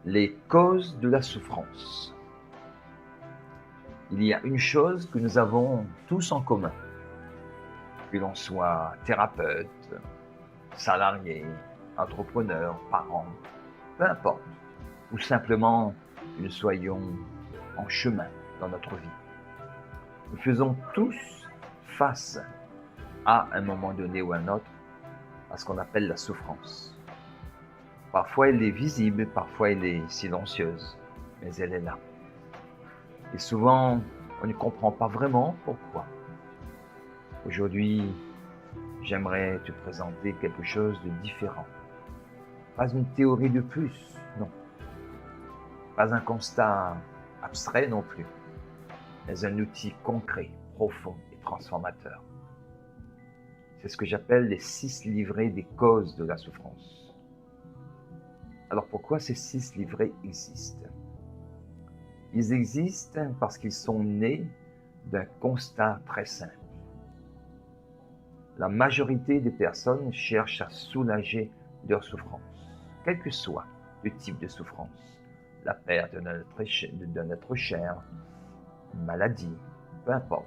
Les causes de la souffrance. Il y a une chose que nous avons tous en commun, que l'on soit thérapeute, salarié, entrepreneur, parent, peu importe, ou simplement que nous soyons en chemin dans notre vie. Nous faisons tous face à un moment donné ou à un autre à ce qu'on appelle la souffrance. Parfois elle est visible, parfois elle est silencieuse, mais elle est là. Et souvent, on ne comprend pas vraiment pourquoi. Aujourd'hui, j'aimerais te présenter quelque chose de différent. Pas une théorie de plus, non. Pas un constat abstrait non plus, mais un outil concret, profond et transformateur. C'est ce que j'appelle les 6 livrets des causes de la souffrance. Alors pourquoi ces 6 livrets existent? Ils existent parce qu'ils sont nés d'un constat très simple. La majorité des personnes cherchent à soulager leur souffrance, quel que soit le type de souffrance, la perte d'un être cher, une maladie, peu importe.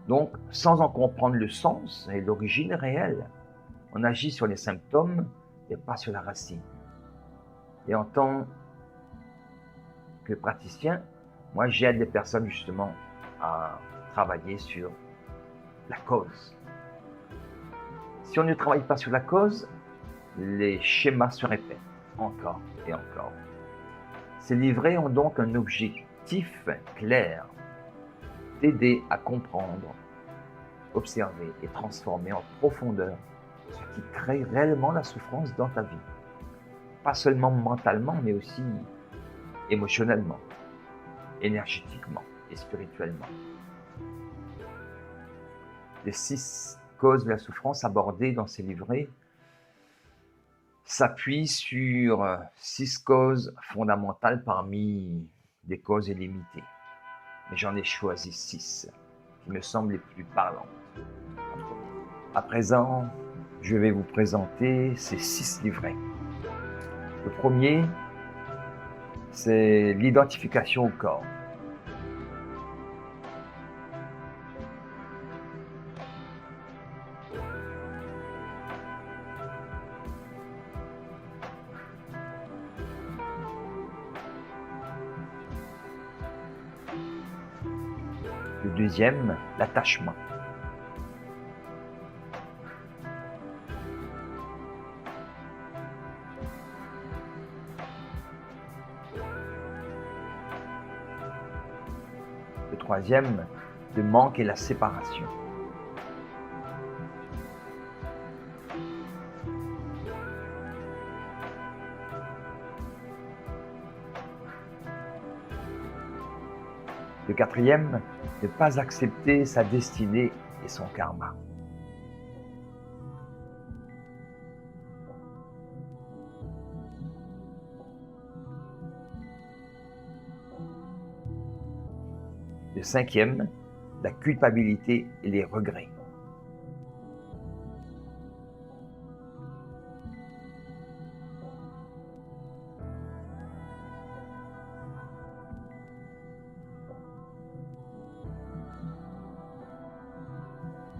Donc, sans en comprendre le sens et l'origine réelle, on agit sur les symptômes et pas sur la racine. Et en tant que praticien, moi j'aide les personnes justement à travailler sur la cause. Si on ne travaille pas sur la cause, les schémas se répètent encore et encore. Ces livrets ont donc un objectif clair, t'aider à comprendre, observer et transformer en profondeur ce qui crée réellement la souffrance dans ta vie. Pas seulement mentalement, mais aussi émotionnellement, énergétiquement et spirituellement. Les 6 causes de la souffrance abordées dans ces livrets s'appuient sur 6 causes fondamentales parmi des causes illimitées. Mais j'en ai choisi 6 qui me semblent les plus parlantes. À présent, je vais vous présenter ces 6 livrets. Le premier, c'est l'identification au corps. Le deuxième, l'attachement. Le troisième, le manque et la séparation. Le quatrième, ne pas accepter sa destinée et son karma. Le cinquième, la culpabilité et les regrets.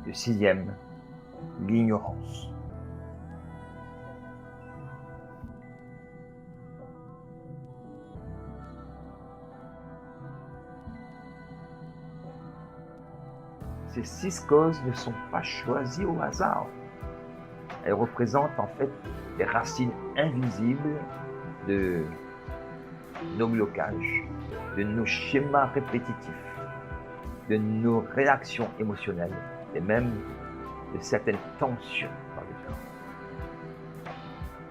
Le sixième, l'ignorance. Ces 6 causes ne sont pas choisies au hasard. Elles représentent en fait les racines invisibles de nos blocages, de nos schémas répétitifs, de nos réactions émotionnelles et même de certaines tensions dans le corps.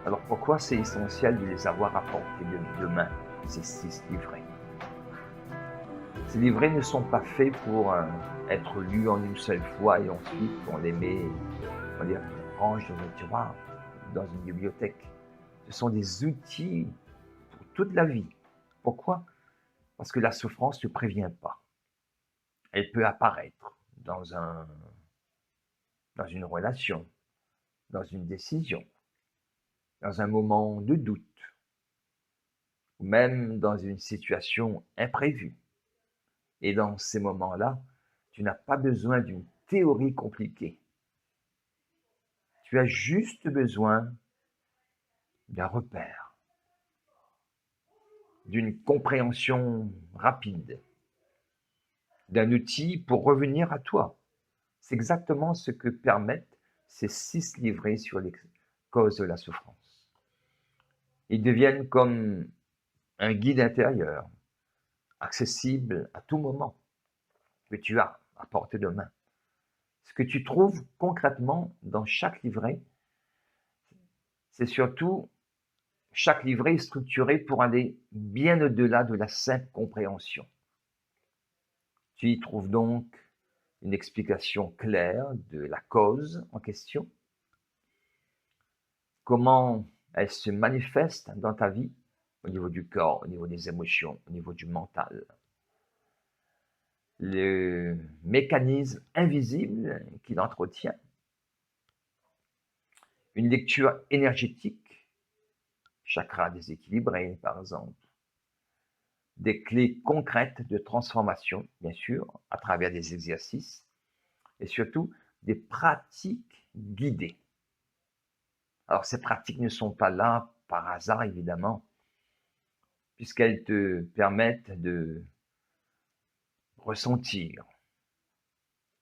Alors pourquoi c'est essentiel de les avoir à portée de main, ces 6 livrets? Ces livrets ne sont pas faits pour être lus en une seule fois et ensuite on les met, on les range dans un tiroir, dans une bibliothèque. Ce sont des outils pour toute la vie. Pourquoi? Parce que la souffrance ne prévient pas. Elle peut apparaître dans une relation, dans une décision, dans un moment de doute, ou même dans une situation imprévue. Et dans ces moments-là, tu n'as pas besoin d'une théorie compliquée. Tu as juste besoin d'un repère, d'une compréhension rapide, d'un outil pour revenir à toi. C'est exactement ce que permettent ces 6 livrets sur les causes de la souffrance. Ils deviennent comme un guide intérieur, accessible à tout moment, que tu as à portée de main. Ce que tu trouves concrètement dans chaque livret, c'est surtout chaque livret est structuré pour aller bien au-delà de la simple compréhension. Tu y trouves donc une explication claire de la cause en question, comment elle se manifeste dans ta vie, au niveau du corps, au niveau des émotions, au niveau du mental. Le mécanisme invisible qui l'entretient, une lecture énergétique, chakra déséquilibré par exemple, des clés concrètes de transformation, bien sûr, à travers des exercices, et surtout des pratiques guidées. Alors ces pratiques ne sont pas là par hasard, évidemment, puisqu'elles te permettent de ressentir,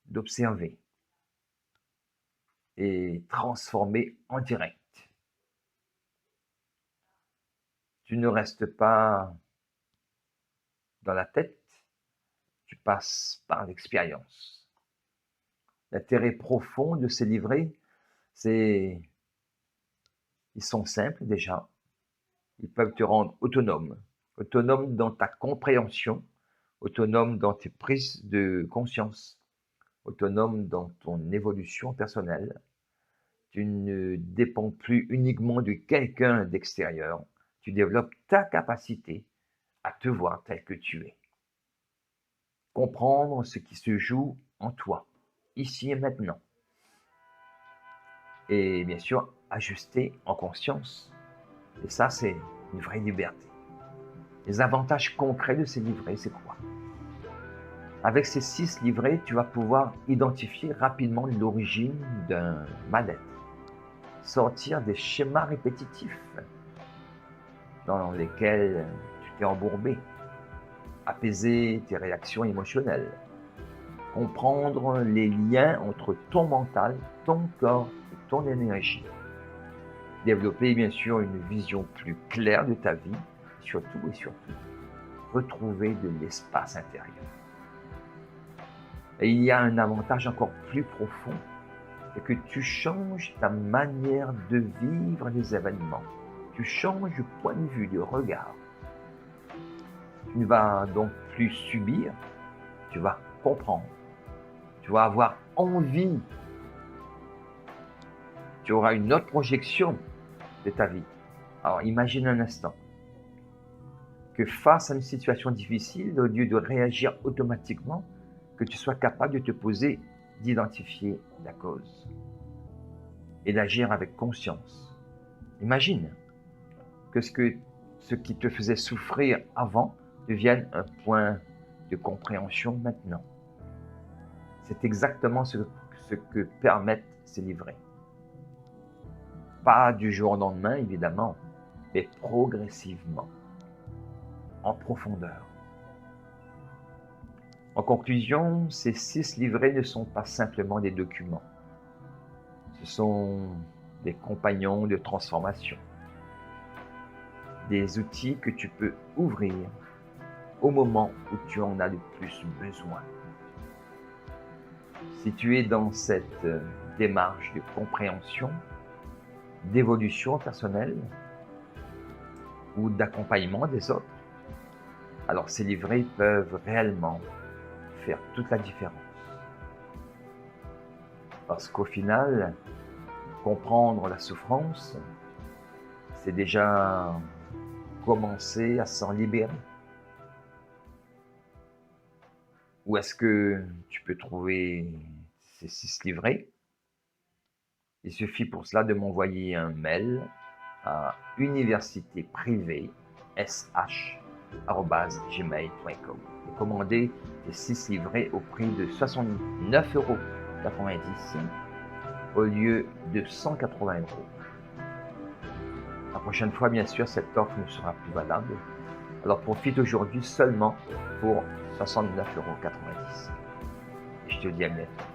d'observer et transformer en direct. Tu ne restes pas dans la tête, tu passes par l'expérience. L'intérêt profond de ces livrets, c'est ils sont simples déjà, ils peuvent te rendre autonome, autonome dans ta compréhension, autonome dans tes prises de conscience, autonome dans ton évolution personnelle. Tu ne dépends plus uniquement de quelqu'un d'extérieur, tu développes ta capacité à te voir tel que tu es. Comprendre ce qui se joue en toi, ici et maintenant. Et bien sûr, ajuster en conscience. Et ça, c'est une vraie liberté. Les avantages concrets de ces livrets, c'est quoi? Avec ces 6 livrets, tu vas pouvoir identifier rapidement l'origine d'un mal-être, sortir des schémas répétitifs dans lesquels tu t'es embourbé, apaiser tes réactions émotionnelles, comprendre les liens entre ton mental, ton corps et ton énergie, développer bien sûr une vision plus claire de ta vie, surtout et surtout, retrouver de l'espace intérieur. Et il y a un avantage encore plus profond, c'est que tu changes ta manière de vivre les événements. Tu changes de point de vue, de regard. Tu ne vas donc plus subir, tu vas comprendre. Tu vas avoir envie. Tu auras une autre projection de ta vie. Alors imagine un instant que face à une situation difficile, au lieu de réagir automatiquement, que tu sois capable de te poser, d'identifier la cause et d'agir avec conscience. Imagine que ce qui te faisait souffrir avant devienne un point de compréhension maintenant. C'est exactement ce que permettent ces livrets. Pas du jour au lendemain, évidemment, mais progressivement, en profondeur. En conclusion, ces 6 livrets ne sont pas simplement des documents. Ce sont des compagnons de transformation. Des outils que tu peux ouvrir au moment où tu en as le plus besoin. Si tu es dans cette démarche de compréhension, d'évolution personnelle ou d'accompagnement des autres, alors ces livrets peuvent réellement faire toute la différence. Parce qu'au final, comprendre la souffrance, c'est déjà commencer à s'en libérer. Où est-ce que tu peux trouver ces 6 livrets? Il suffit pour cela de m'envoyer un mail à université privée sh@gmail.com. Commandez les 6 livrets au prix de 69,90 € au lieu de 180 €. La prochaine fois, bien sûr, cette offre ne sera plus valable. Alors profite aujourd'hui seulement pour 69,90 €. Et je te dis à bientôt.